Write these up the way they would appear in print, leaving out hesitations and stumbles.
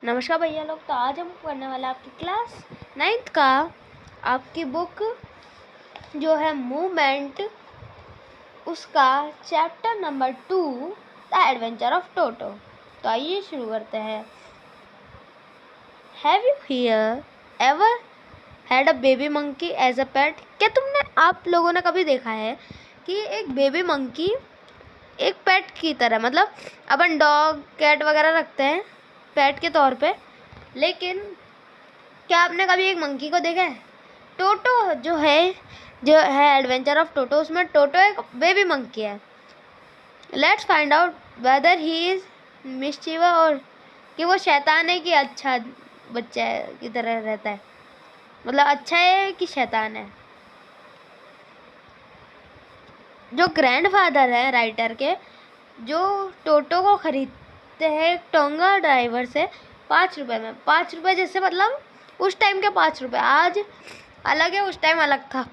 नमस्कार भैया लोग। तो आज हम पढ़ने वाला आपकी क्लास 9th का आपकी बुक जो है मूवमेंट, उसका chapter number 2 the adventure of Toto. तो आइए शुरू करते हैं। Have you hear ever had a baby monkey as a pet? क्या आप लोगों ने कभी देखा है कि एक बेबी मंकी एक पेट की तरह, मतलब अपन डॉग कैट वगैरह रखते हैं पेट के तौर पे, लेकिन क्या आपने कभी एक मंकी को देखा है? टोटो जो है एडवेंचर ऑफ टोटो, उसमें टोटो एक बेबी मंकी है। Let's find out whether he is mischievous, और कि वो शैतान है कि अच्छा बच्चा की तरह रहता है, मतलब अच्छा है कि शैतान है। जो ग्रैंडफादर है राइटर के, जो टोटो को खरीदते हैं टोंगा ड्राइवर से 5 रुपये में। 5 रुपये जैसे मतलब उस टाइम के 5 रुपये, आज अलग है, उस टाइम अलग था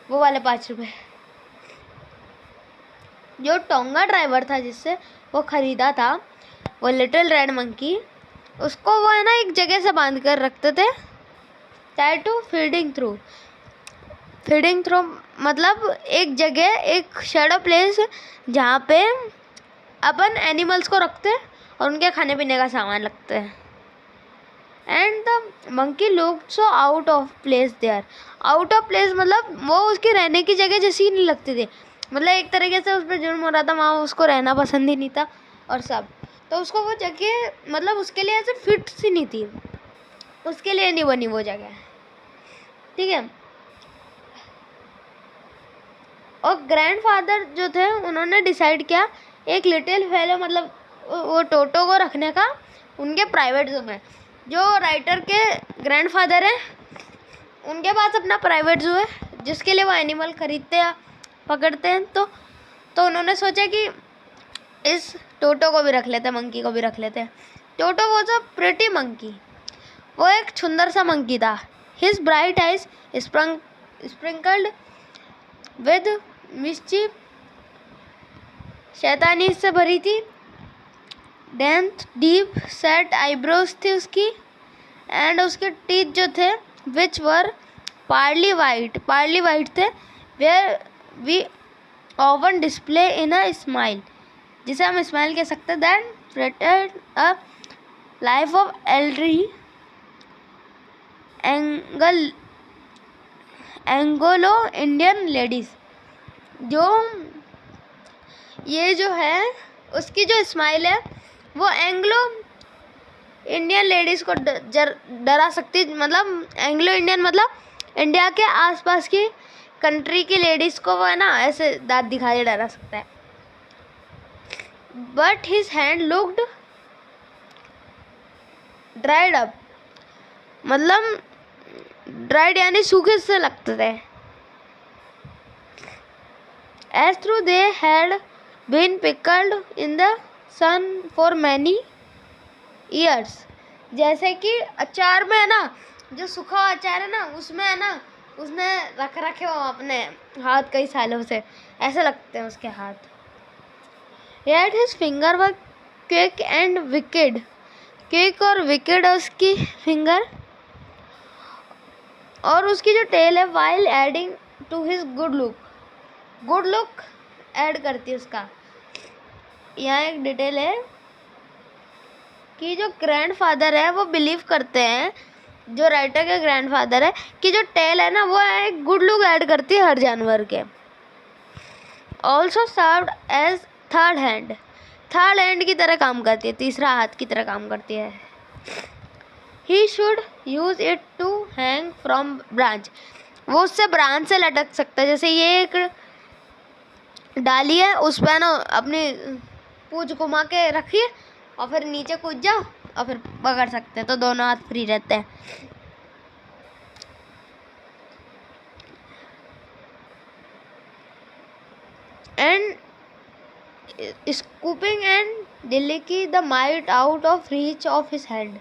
वो वाले 5 रुपये। जो टोंगा ड्राइवर था जिससे वो ख़रीदा था, वो लिटिल रेड मंकी, उसको वो है ना एक जगह से बांध कर रखते थे, टाई टू फीडिंग थ्रू मतलब एक जगह, एक शेडो प्लेस जहाँ पे अपन एनिमल्स को रखते हैं और उनके खाने पीने का सामान रखते हैं। And the monkey looked so out of place there. Out of place मतलब वो उसकी रहने की जगह जैसी ही नहीं लगती थी, मतलब एक तरीके से उस पर जुर्म हो रहा था, वहाँ उसको रहना पसंद ही नहीं था और सब। तो उसको वो जगह मतलब उसके लिए ऐसे फिट सी नहीं थी, उसके लिए नहीं बनी वो जगह, ठीक है। और ग्रैंडफादर जो थे उन्होंने डिसाइड किया एक लिटिल फेलो, मतलब वो टोटो को रखने का उनके प्राइवेट ज़ू में। जो राइटर के ग्रैंडफादर हैं उनके पास अपना प्राइवेट ज़ू है जिसके लिए वो एनिमल खरीदते हैं, पकड़ते हैं। तो उन्होंने सोचा कि इस टोटो को भी रख लेते हैं, मंकी को भी रख लेते हैं। टोटो वो जो प्रिटी मंकी, वो एक सुंदर सा मंकी था। His bright eyes sprinkled with mischief, शैतानी से भरी थी। डेंथ डीप सेट आईब्रोज थी उसकी, एंड उसके टीथ जो थे विच वर पार्ली वाइट थे, वेयर वी ऑवन डिस्प्ले इन अ स्माइल, जिसे हम स्माइल कह सकते हैं। That threatened a life of Anglo Indian ladies. जो ये जो है उसकी जो स्माइल है वो एंग्लो इंडियन लेडीज़ को डरा सकती, मतलब एंग्लो इंडियन मतलब इंडिया के आसपास की कंट्री की लेडीज़ को वो है ना ऐसे दांत दिखा के डरा सकता है। But his hand looked dried up, मतलब ड्राइड यानी सूखे से लगते थे। As though they had been pickled in the sun for many years, जैसे कि अचार में है ना, जो सूखा अचार है ना उसमें है ना उसने रखे हो अपने हाथ कई सालों से, ऐसे लगते हैं उसके हाथ। Yet his finger were quick and wicked, quick और विकेड है उसकी फिंगर, और उसकी जो टेल है while adding to his good look add करती है उसका। यहाँ एक डिटेल है कि जो ग्रैंडफादर है वो बिलीव करते हैं, जो राइटर के ग्रैंडफादर है, कि जो टेल है ना वो एक गुड लुक ऐड करती है हर जानवर के। Also served as third hand की तरह काम करती है, तीसरा हाथ की तरह काम करती है। He should use it to hang from branch, वो उससे ब्रांच से लटक सकता है। जैसे ये एक डाली है, उस पर ना अपनी पूंछ घुमा के रखिए और फिर नीचे कूद जाओ और फिर पकड़ सकते हैं, तो दोनों हाथ फ्री रहते हैं। And scooping and delicately the might out of reach of his hand,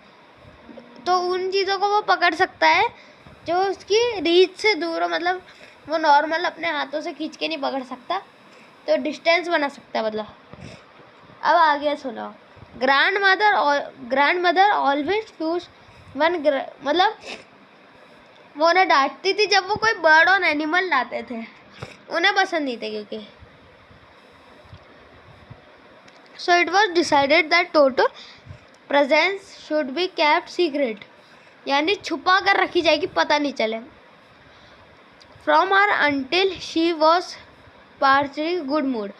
तो उन चीज़ों को वो पकड़ सकता है जो उसकी रीच से दूर हो, मतलब वो नॉर्मल अपने हाथों से खींच के नहीं पकड़ सकता, तो डिस्टेंस बना सकता है मतलब। अब आगे सुनो। ग्रैंडमदर ऑलवेज फ्यूज वन, मतलब वो उन्हें डांटती थी जब वो कोई बर्ड और एनिमल लाते थे, उन्हें पसंद नहीं थे क्योंकि। So it was decided that toto presence should be kept secret, यानी छुपा कर रखी जाएगी, पता नहीं चले। From her until she was partly good mood,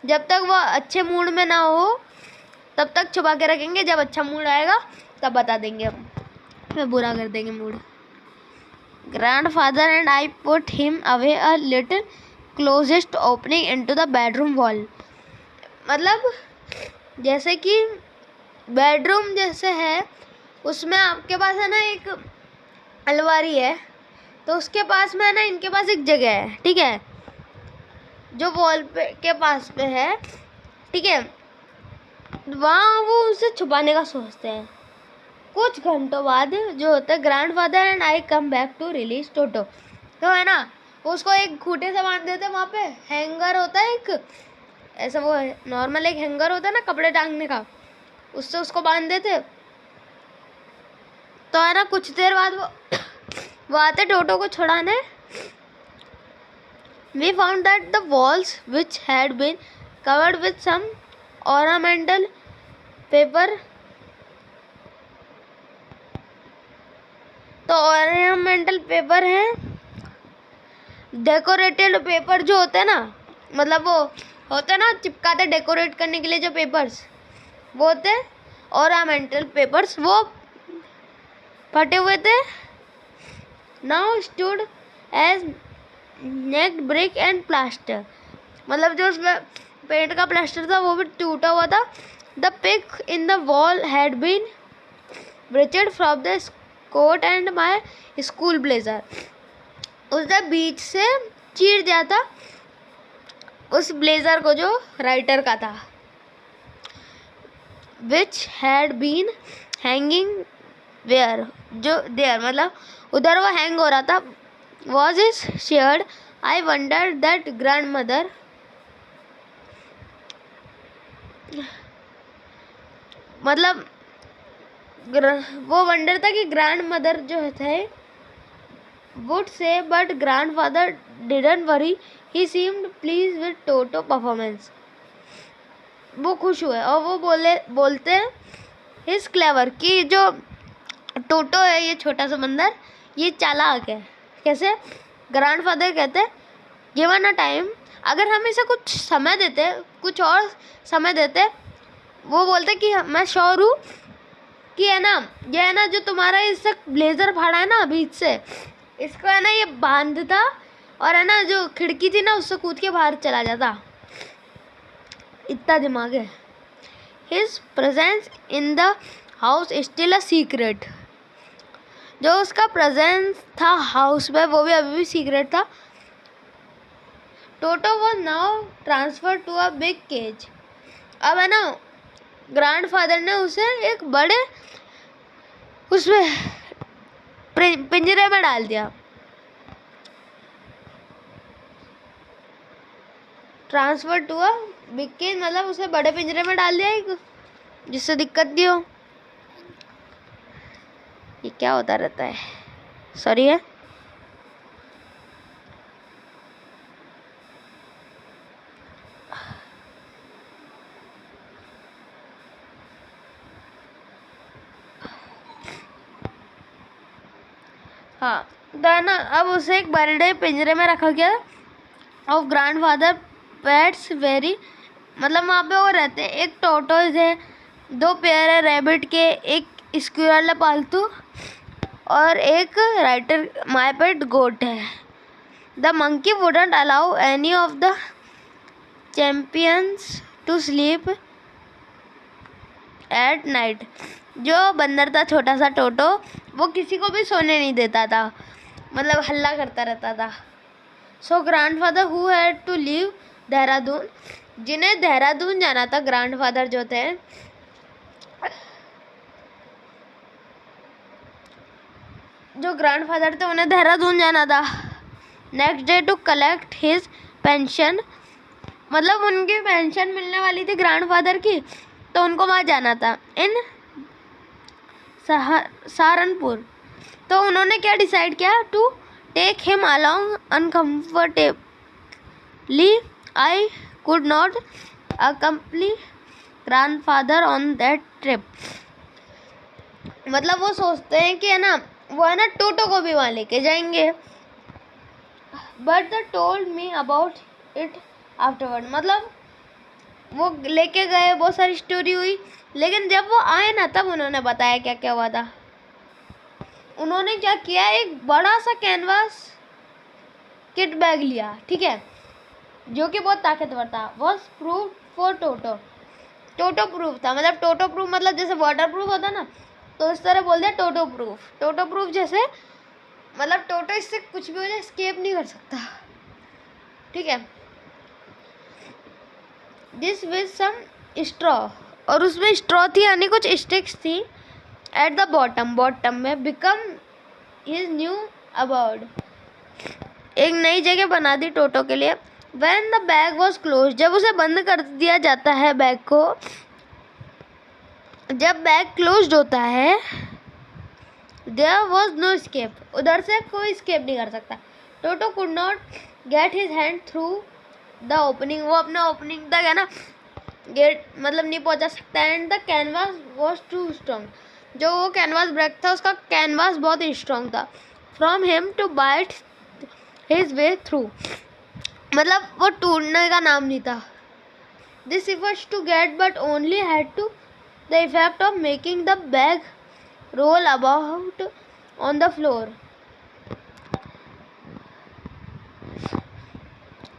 जब तक वो अच्छे मूड में ना हो तब तक छुपा के रखेंगे, जब अच्छा मूड आएगा तब बता देंगे हम, फिर बुरा कर देंगे mood. Grandfather and I put him away a little closest opening into the bedroom wall, मतलब जैसे कि बेडरूम जैसे है उसमें आपके पास है ना एक अलमारी है, तो उसके पास में है ना इनके पास एक जगह है, ठीक है, जो वॉल पे के पास पे है, ठीक है, वहाँ वो उसे छुपाने का सोचते हैं। कुछ घंटों बाद जो होता है grandfather and I come back to release Toto, तो है ना वो उसको एक खूंटे से बांध देते, वहाँ पे हैंगर होता है एक ऐसा, वो नॉर्मल एक हैंगर होता है ना कपड़े टांगने का, उससे उसको बांध देते। तो है ना कुछ देर बाद वो आते टोटो को छुड़ाने। We found that the walls, which had been covered with some ornamental paper, तो ऑर्नामेंटल पेपर है, डेकोरेटेड पेपर जो होते हैं ना, मतलब वो होते हैं ना चिपकाते डेकोरेट करने के लिए जो पेपर्स, वो होते हैं ऑर्नामेंटल पेपर्स, वो फटे हुए थे। Now stood as naked brick and plaster, मतलब जो उसमें पेंट का प्लास्टर था वो भी टूटा हुआ था। The pick in the wall had been breached from the coat and my school blazer, उसने बीच से चीर दिया था उस ब्लेजर को जो राइटर का था। Which had been hanging where, जो देयर मतलब उधर वो हैंग हो रहा था, was is shared. I wonder that grandmother, मतलब वो वंडर था कि ग्रैंड मदर जो थे would say, but grand father didn't worry, he seemed please with toto performance, वो खुश हुए और वो बोलते हैं हिज क्लेवर, कि जो टोटो है ये छोटा सा बंदर ये चालाक है। कैसे? ग्रैंडफादर कहते हैं गिवन अ टाइम, अगर हम इसे कुछ समय देते, कुछ और समय देते, वो बोलते कि मैं श्योर हूँ कि है ना ये है ना जो तुम्हारा इससे ब्लेजर फाड़ा है ना बीच से, इसको है ना ये बांधता और है ना जो खिड़की थी ना उससे कूद के बाहर चला जाता, इतना दिमाग है। His presence in the house still a secret, जो उसका प्रेजेंस था हाउस में वो भी अभी भी सीक्रेट था। Toto was now transfer to a big cage, अब है ना ग्रैंडफादर ने उसे एक बड़े उसमें पिंजरे में डाल दिया। Transfer to a big cage मतलब उसे बड़े पिंजरे में डाल दिया एक, जिससे दिक्कत नहीं हो। ये क्या होता रहता है, सॉरी है। हाँ दाना, अब उसे एक बड़े पिंजरे में रखा गया ऑफ ग्रैंडफादर पेट्स वेरी, मतलब वहाँ पे वो रहते हैं, एक टोटोज है, 2 पेयर है रैबिट के, एक स्क्विरल है पालतू और एक राइटर माय पेट गोट है। The monkey wouldn't allow any of the champions to sleep at night, जो बंदर था छोटा सा टोटो वो किसी को भी सोने नहीं देता था, मतलब हल्ला करता रहता था। So grandfather who had to leave Dehradun, जिन्हें देहरादून जाना था, ग्रैंडफादर जो थे जो ग्रैंडफादर थे उन्हें देहरादून जाना था। Next day to collect his pension, मतलब उनकी पेंशन मिलने वाली थी ग्रैंडफादर की, तो उनको वहाँ जाना था इन सहारनपुर। तो उन्होंने क्या डिसाइड किया, to take him along uncomfortably I could not accompany grandfather on that trip. मतलब वो सोचते हैं कि है ना, वो है ना टोटो को भी वहाँ लेके जाएंगे, but the told me about it afterward. मतलब वो लेके गए, बहुत सारी स्टोरी हुई, लेकिन जब वो आए ना तब उन्होंने बताया क्या क्या हुआ था। उन्होंने क्या किया, एक बड़ा सा कैनवास किट बैग लिया, ठीक है, जो कि बहुत ताकतवर था। Was proof for Toto, toto proof था। मतलब टोटो प्रूफ मतलब जैसे वाटर प्रूफ होता ना, तो इस तरह बोल दिया टोटो प्रूफ। टोटो प्रूफ जैसे मतलब टोटो इससे कुछ भी हो जाए एस्केप नहीं कर सकता, ठीक है। दिस विद सम स्ट्रॉ, और उसमें स्ट्रॉ थी यानी कुछ स्टिक्स थी। एट द बॉटम, बॉटम में बिकम हिज न्यू अबाउड, एक नई जगह बना दी टोटो के लिए। When the bag was close, जब उसे बंद कर दिया जाता है बैग को, जब बैग क्लोज्ड होता है, देयर वॉज नो स्केप, उधर से कोई स्केप नहीं कर सकता। Toto could not get his hand through the opening, वो अपने ओपनिंग तक है ना गेट मतलब नहीं पहुंचा सकता। And the canvas was too strong, जो वो कैनवास ब्रेक था उसका कैनवास बहुत ही स्ट्रॉन्ग था। From him to bite his way through, मतलब वो टूटने का नाम नहीं था। This efforts to get but only had to the effect of making the bag roll about on the floor.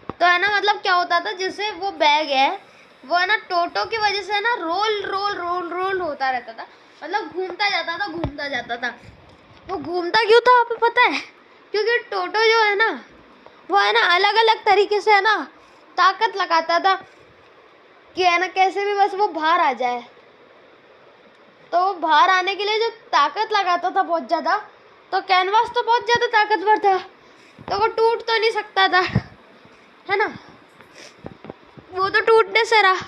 तो है ना, मतलब क्या होता था, जैसे वो बैग है वो है ना टोटो की वजह से है ना रोल रोल रोल रोल होता रहता था, मतलब घूमता जाता था घूमता जाता था। वो घूमता क्यों था आपको पता है? क्योंकि टोटो जो है ना वो है ना अलग अलग तरीके से है ना ताकत लगाता था कि है ना कैसे भी बस वो बाहर आ जाए। तो वो बाहर आने के लिए जो ताकत लगाता था बहुत ज़्यादा, तो कैनवास तो बहुत ज़्यादा ताकतवर था, तो वो टूट तो नहीं सकता था, है ना, वो तो टूटने से रहा।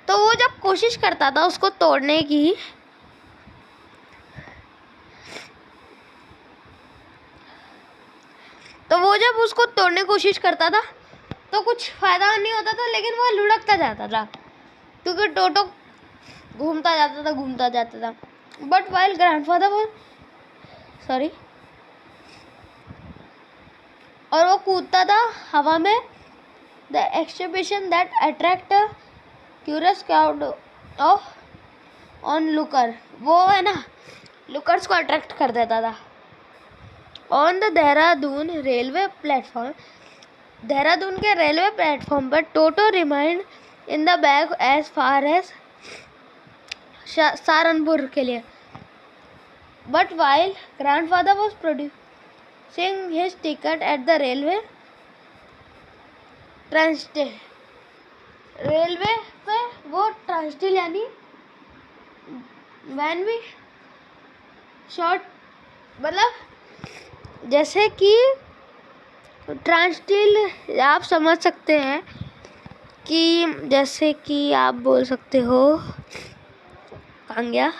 तो वो जब कोशिश करता था उसको तोड़ने की, तो वो जब उसको तोड़ने की कोशिश करता था तो कुछ फ़ायदा नहीं होता था, लेकिन वो लुढ़कता जाता था क्योंकि टोटो घूमता जाता था। बट वाइल ग्रैंडफादर वो सॉरी और वो कूदता था हवा में। The exhibition that attract curious crowd of onlooker, वो है ना लुकर्स को अट्रैक्ट कर देता था। On the Dehradun railway platform, Dehradun के रेलवे प्लेटफॉर्म पर Toto remained in the bag as far as Saharanpur के लिए। But while grandfather was producing his ticket at the railway turnstile, railway पे वो ट्रांसटिल यानी वैन भी शॉर्ट, मतलब जैसे कि ट्रांसटिल आप समझ सकते हैं कि जैसे कि आप बोल सकते हो कहाँ गया,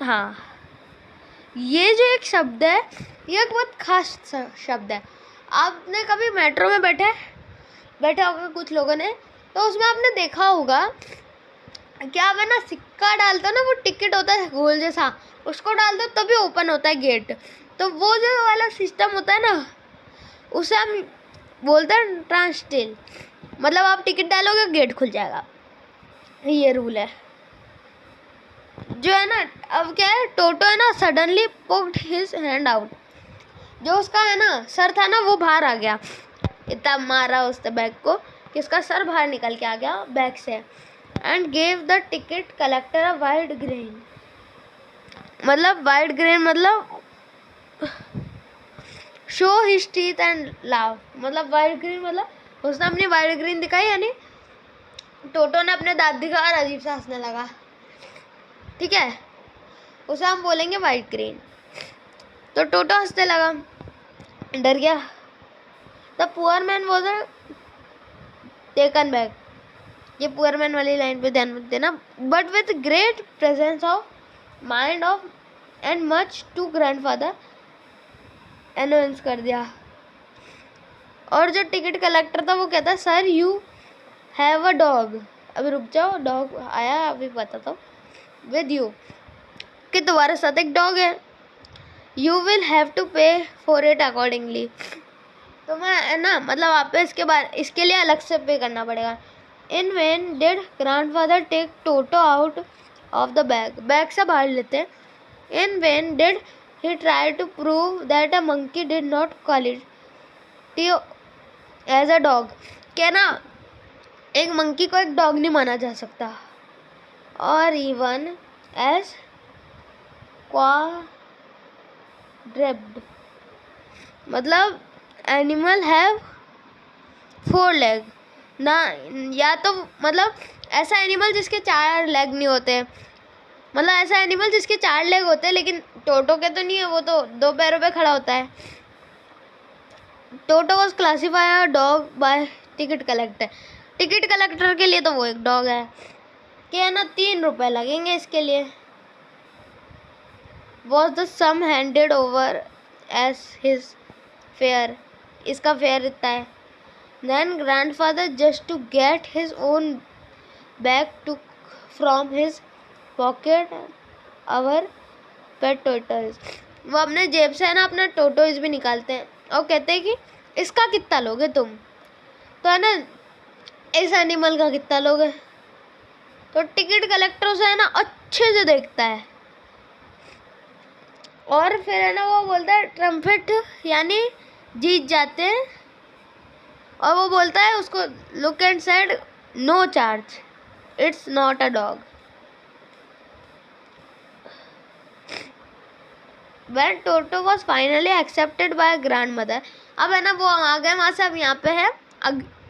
हाँ, ये जो एक शब्द है ये एक बहुत खास शब्द है। आपने कभी मेट्रो में बैठे होगा कुछ लोगों ने, तो उसमें आपने देखा होगा क्या आप है ना सिक्का डालते हो ना, वो टिकट होता है गोल जैसा, उसको डाल दो तभी ओपन होता है गेट। तो वो जो वाला सिस्टम होता है ना उसे हम बोलते हैं ट्रांसटिल, मतलब आप टिकट डालोगे गेट खुल जाएगा, ये रूल है। जो है ना अब क्या है, टोटो है ना सडनली पुक्ड हिज हैंड आउट, जो उसका है ना सर था ना वो बाहर आ गया, इतना मारा उसने बैग को कि उसका सर बाहर निकल के आ गया बैग से। And gave the ticket collector a wide grain, मतलब वाइड ग्रेन मतलब शो हिज टीथ एंड लाव, मतलब वाइड ग्रीन मतलब उसने अपनी वाइड ग्रीन दिखाई, यानी टोटो ने अपने दांत दिखा और अजीब सा हंसने लगा, ठीक है, उसे हम बोलेंगे वाइट ग्रीन। तो टोटो हंसने लगा, डर गया। The poor man was taken back, ये पुअर मैन वाली लाइन पे ध्यान मत देना। But with great presence of mind of and much to grandfather announce कर दिया। और जो टिकट कलेक्टर था वो कहता sir you have a dog, अभी रुक जाओ, डॉग आया अभी बताता हूँ विद यू, कि तुम्हारे साथ एक डॉग है। यू विल हैव टू पे फॉर इट अकॉर्डिंगली, तो मैं ना मतलब आप पे इसके लिए अलग से पे करना पड़ेगा। In vain did grandfather take Toto out of the bag, bag से बाहर लेते हैं। In vain did he try to prove that a monkey did not quality as a dog, क्या ना एक मंकी को एक डॉग नहीं माना जा सकता। और इवन एज क्वाड्रेप्ड, मतलब एनिमल हैव 4 लेग ना, या तो मतलब ऐसा एनिमल जिसके 4 लेग नहीं होते, मतलब ऐसा एनिमल जिसके 4 लेग होते हैं, लेकिन टोटो के तो नहीं है, वो तो 2 पैरों पे खड़ा होता है। Toto was classify dog bye ticket collector, ticket collector के लिए तो वो एक डॉग है, क्या ना 3 रुपए लगेंगे इसके लिए। Was the sum handed over as his fare, इसका फेयर इतना है। Then grandfather just to get his own bag took from his pocket our pet tortoise, वो अपने जेब से है ना अपना टोटोइज भी निकालते हैं और कहते हैं कि इसका कितना लोगे तुम, तो है ना इस एनिमल का कितना लोगे, तो टिकट कलेक्टर उसे है ना अच्छे से देखता है और फिर है ना वो बोलता है ट्रम्पेट, यानी जीत जाते हैं, और वो बोलता है उसको look and said no charge, it's not a dog. When Toto was finally accepted by grandmother, अब है ना वो आ गए वहाँ से, अब यहाँ पे है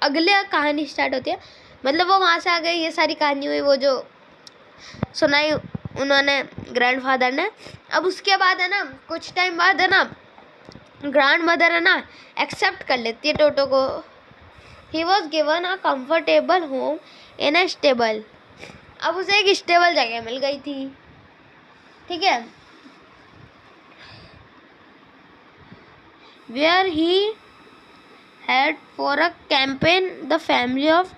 अगले कहानी स्टार्ट होती है, मतलब वो वहाँ से आ गए, ये सारी कहानी हुई वो जो सुनाई उन्होंने ग्रैंडफादर ने। अब उसके बाद है ना कुछ टाइम बाद है ना ग्रैंड मदर है ना एक्सेप्ट कर लेती है टोटो को। He was given a comfortable home in a stable, अब उसे एक स्टेबल जगह मिल गई थी, ठीक है, where he had for a campaign the family of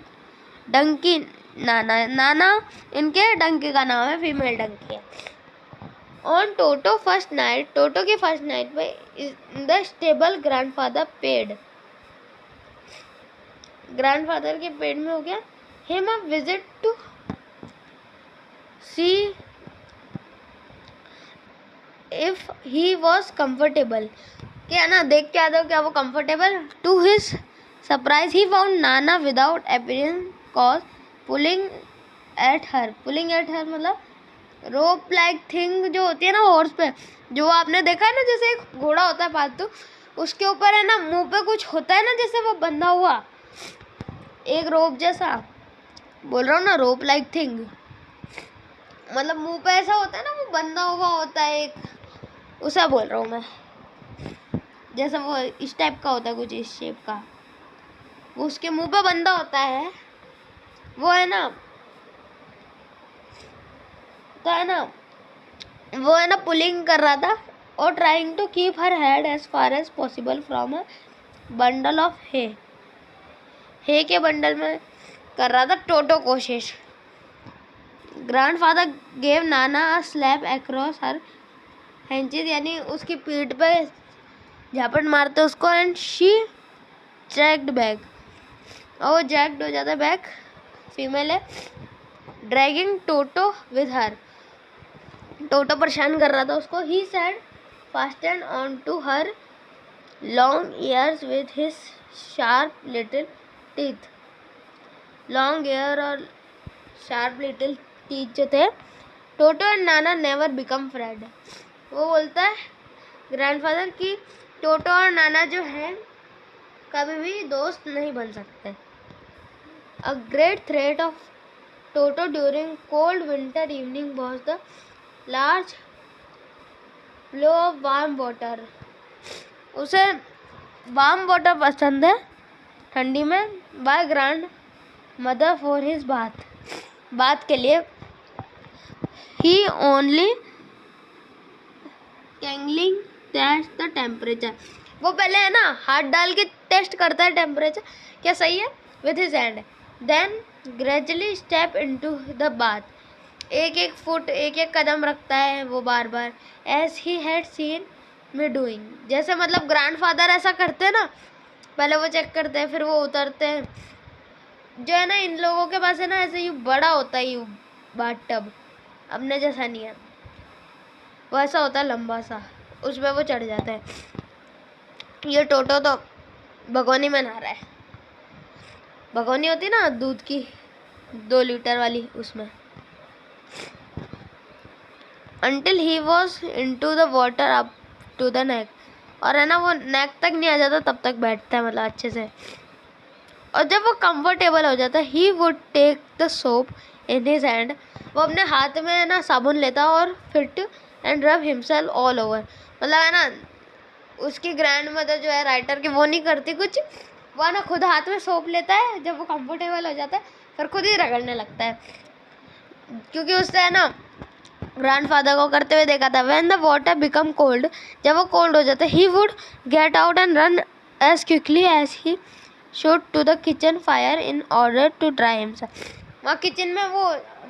Dunki नाना, नाना इनके डंकी का नाम है, फीमेल डंकी है। On Toto first night, Toto की फर्स्ट नाइट पे in the stable grandfather paid, grandfather के पेड़ में हो गया him a visit to see if he was comfortable, क्या ना देख के आता हो क्या वो comfortable. To his surprise he found Nana without appearance cause pulling at her, pulling at her मतलब रोप लाइक थिंग जो होती है ना हॉर्स पे, जो आपने देखा है ना जैसे एक घोड़ा होता है पालतू, उसके ऊपर है ना मुंह पे कुछ होता है ना जैसे वो बंधा हुआ एक रोप जैसा, बोल रहा हूँ ना रोप लाइक थिंग, मतलब मुंह पे ऐसा होता है ना वो बंधा हुआ होता है एक, उसे बोल रहा हूँ मैं, जैसा वो इस टाइप का होता है कुछ इस शेप का, वो उसके मुंह पे बंधा होता है, वो है ना, तो है ना वो है ना पुलिंग कर रहा था और trying to keep her head as far as possible from a bundle of hay के बंडल में कर रहा था टोटो कोशिश। Grandfather gave Nana a slap across हर हैंचेस, यानी उसकी पीठ पे झापट मारते उसको, एंड शी चेक्ड बैक, और वो जैक्ड हो जाता है बैक, फीमेल है, dragging Toto with her, Toto परेशान कर रहा था उसको। He said fastened on to her long ears with his sharp little teeth, long ear और शार्प लिटिल टीथ जो थे। Toto and Nana never become friend, वो बोलता है ग्रैंडफादर की टोटो और नाना जो है कभी भी दोस्त नहीं बन सकते। A great threat of Toto during cold winter evening was the large flow of warm water, उसे वार्म वाटर पसंद है ठंडी में, by grand mother for his बात के लिए। ही ओनली कैंगलिंग टेस्ट द टेम्परेचर, वो पहले है ना हाथ डाल के टेस्ट करता है टेम्परेचर क्या सही है with his hand, then gradually step into the bath, एक एक फुट एक एक कदम रखता है वो बार बार, as he had seen me doing, जैसे मतलब ग्रैंडफादर ऐसा करते हैं ना, पहले वो चेक करते हैं फिर वो उतरते हैं। जो है ना इन लोगों के पास है ना ऐसे यू बड़ा होता है यू बाथ टब, अपने जैसा नहीं है, वो ऐसा होता है लंबा सा, उसमें वो चढ़ जाता है। ये टोटो तो भगोनी में नहा रहा है, भगोनी होती ना दूध की 2 लीटर वाली, उसमें। Until he was into the water up to the neck, और है ना वो नेक तक नहीं आ जाता तब तक बैठता है मतलब अच्छे से, और जब वो कंफर्टेबल हो जाता है he would take the soap in his hand, वो अपने हाथ में है ना साबुन लेता और fit and rub himself all over, मतलब है ना उसकी ग्रैंड मदर जो है राइटर की वो नहीं करती कुछ, वो है ना खुद हाथ में सोप लेता है, जब वो कंफर्टेबल हो जाता है फिर खुद ही रगड़ने लगता है, क्योंकि उससे है ना ग्रैंडफादर को करते हुए देखा था। When the water become cold, जब वो कोल्ड हो जाता है he would get out and run as quickly as he should to the kitchen fire in order to dry himself, वहाँ किचन में वो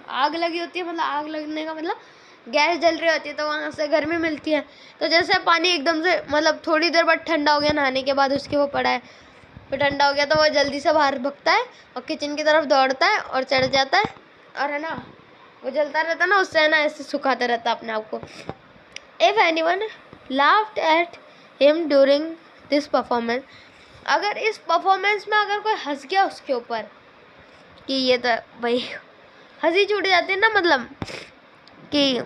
आग लगी होती है, मतलब आग लगने का मतलब गैस जल रही होती है तो वहाँ से गर्मी मिलती है, तो जैसे पानी एकदम से मतलब थोड़ी देर बाद ठंडा हो गया नहाने के बाद उसके वो पड़ा है, फिर ठंडा हो गया तो वो जल्दी से बाहर भगता है और किचन की तरफ दौड़ता है और चढ़ जाता है, और है ना वो जलता रहता ना, उससे है ना ऐसे सुखाता रहता अपने आप को। If anyone laughed at him during this performance, अगर इस परफॉर्मेंस में अगर कोई हंस गया उसके ऊपर कि ये तो भाई हंसी छूट जाती है ना, मतलब कि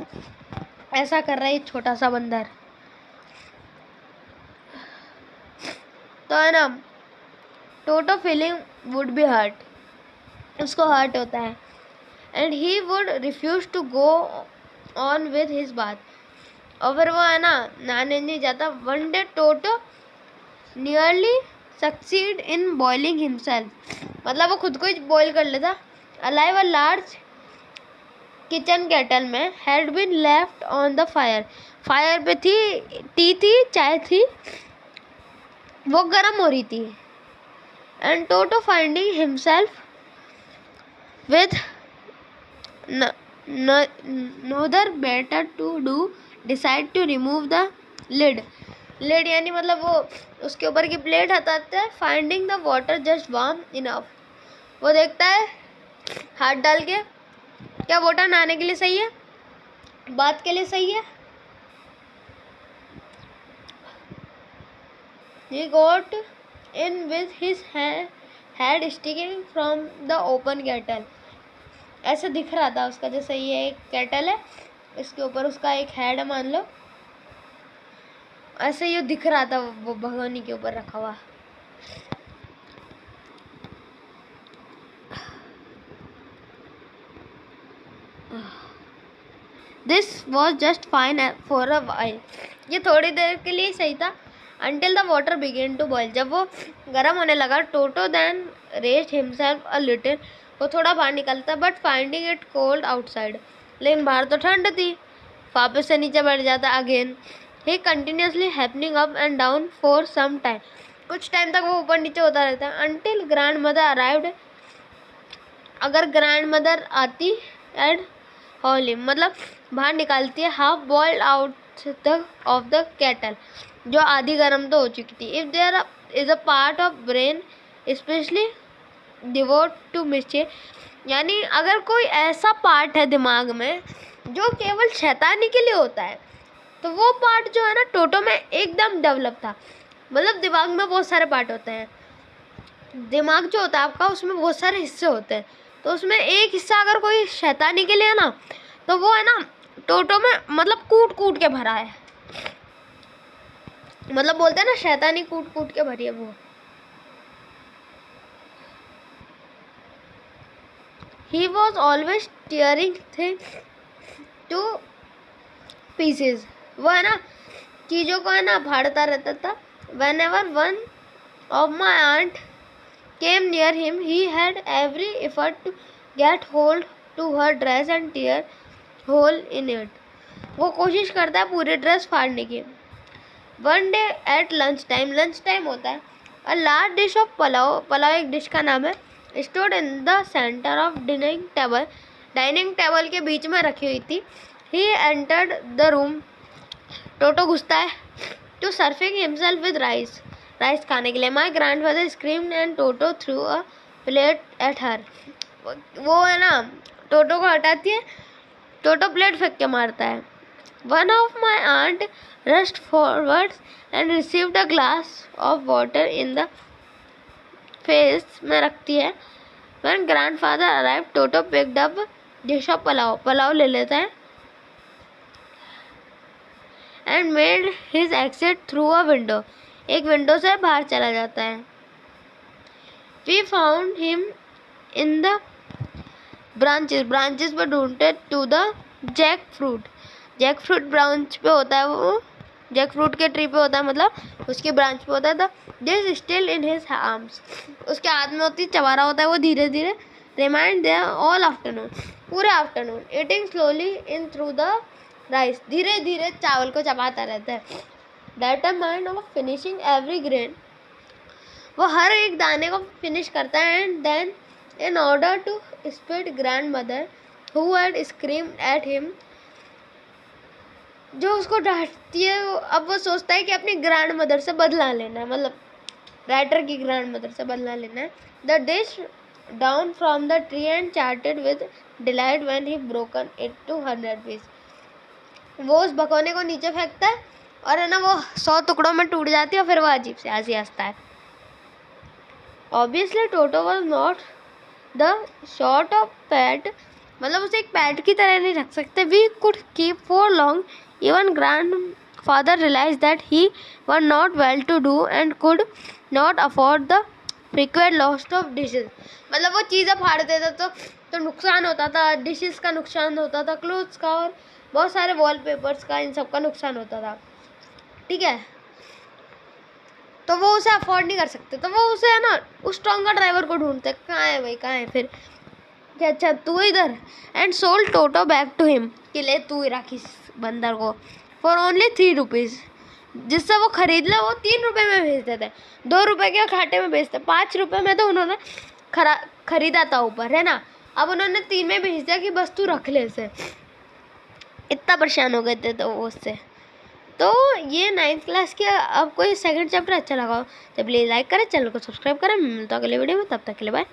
ऐसा कर रहा है छोटा सा बंदर, तो है ना Toto feeling would be hurt, उसको हर्ट होता है, and he would refuse to go on with his bath, और फिर वो है ना नहाने नहीं जाता। One day Toto nearly succeed in boiling himself, मतलब वो खुद को ही बॉईल कर लेता, alive a large kitchen kettle में had been left on the fire, fire पे थी चाय थी वो गर्म हो रही थी, and Toto finding himself with nothing better to do decide to remove the lid, यानी मतलब वो उसके ऊपर की प्लेट हटाता है, finding the water just warm enough, वो देखता है हाथ डाल के क्या वाटर नहाने के लिए सही है, बात के लिए सही है। He got in with his head sticking from the open kettle, ऐसे दिख रहा था उसका जैसे ये एक केटल है इसके ऊपर उसका एक हेड मान लो, ऐसे ये दिख रहा था वो भगोनी के ऊपर रखा हुआ। This was just fine for a while, ये थोड़ी देर के लिए सही था, until the water began to boil, जब वो गर्म होने लगा। टोटो then raised himself a little, वो थोड़ा बाहर निकलता but finding it cold outside, लेकिन बाहर तो ठंड थी, वापस से नीचे बैठ जाता again. He continuously happening up and down for some time, कुछ टाइम तक वो ऊपर नीचे होता रहता है। until ग्रैंड मदर अराइव्ड, अगर ग्रैंड मदर आती एंड हॉल हिम, मतलब बाहर निकालती है half boiled out of the kettle, जो आधी गर्म तो हो चुकी थी। If there is a part of brain specially devote to mischief, यानी अगर कोई ऐसा पार्ट है दिमाग में जो केवल शैतानी के लिए होता है, तो वो पार्ट जो है ना टोटो में एकदम डेवलप था। मतलब दिमाग में बहुत सारे पार्ट होते हैं, दिमाग जो होता है आपका उसमें बहुत सारे हिस्से होते हैं, तो उसमें एक हिस्सा अगर कोई शैतानी के लिए है ना, तो वो है ना टोटो में मतलब कूट कूट के भरा है, मतलब बोलते हैं ना शैतानी कूट कूट के भरी है वो। He was always tearing things to pieces, वो है ना चीज़ों को है ना फाड़ता रहता था। Whenever one of my aunt came near him, he had every effort to get hold to her dress and tear hole in it. वो कोशिश करता है पूरे ड्रेस फाड़ने की. One day at lunch time होता है. A large dish of पलाव एक डिश का नाम है, stood in the center of dining table के बीच में रखी हुई थी. He entered the room. टोटो घुसता है to surfing himself with rice खाने के लिए. My grandfather screamed and Toto threw a plate at her. वो है ना, टोटो को हटाती है, टोटो प्लेट फेंक के मारता है. One of my aunt rushed forwards and received a glass of water in the face में रखती है. When grandfather arrived, Toto picked up dish of पलाव ले लेता है and made his exit through a window. एक विंडो से बाहर चला जाता है. We found him in the branches पे ढूंढते to the jackfruit ब्रांच पे होता है. वो जैकफ्रूट के ट्री पे होता है, मतलब उसकी ब्रांच पे होता है. This still in his arms, उसके हाथ में होती, चबा रहा होता है वो धीरे धीरे. रिमाइंड देयर ऑल आफ्टरनून, पूरे afternoon. Eating slowly in through the rice, धीरे धीरे चावल को चबाता रहता है. That mind of finishing every grain, वो हर एक दाने को फिनिश करता है. And then in order to spit grandmother who had screamed at him, जो उसको डांटती है, अब वो सोचता है कि अपनी ग्रैंड मदर से बदला लेना है, मतलब राइटर की ग्रैंड मदर से बदला लेना है. The dish down from the tree and chortled with delight when he broken it to 100 piece. वो उस भगोने को नीचे फेंकता है और है ना वो 100 टुकड़ों में टूट जाती है और फिर वो अजीब से हंसी हंसता है. Obviously Toto was not the sort of pet, मतलब उसे एक पैट की तरह नहीं रख सकते. We could keep for long. Even grandfather realized that he was not well to do and could not afford the frequent loss of dishes. मतलब वो चीज़ें फाड़ देता तो नुकसान होता था, डिशेस का नुकसान होता था, क्लोथ्स का और बहुत सारे वॉलपेपर्स का, इन सब का नुकसान होता था. ठीक है, तो वो उसे अफोर्ड नहीं कर सकते, तो वो उसे है ना उस स्ट्रॉन्गर ड्राइवर को ढूंढते. कहाँ है भाई, कहाँ है? फिर क्या, अच्छा तू इधर. And sold Toto back to him, कि ले तू ही रख इस बंदर को, फॉर ओनली 3 रुपीज़. जिससे वो खरीद ले वो 3 रुपये में भेज देते. 2 रुपये के घाटे में बेचते. 5 रुपये में तो उन्होंने खरीदा था ऊपर, है ना. अब उन्होंने 3 में भेज दिया कि बस तू रख ले इसे. इतना परेशान हो गए थे तो वो उससे. तो ये 9th क्लास के. आपको ये सेकंड चैप्टर अच्छा लगा तो प्लीज़ लाइक करें, चैनल को सब्सक्राइब करें. मिलता हूं अगले वीडियो में, तब तक के लिए बाय.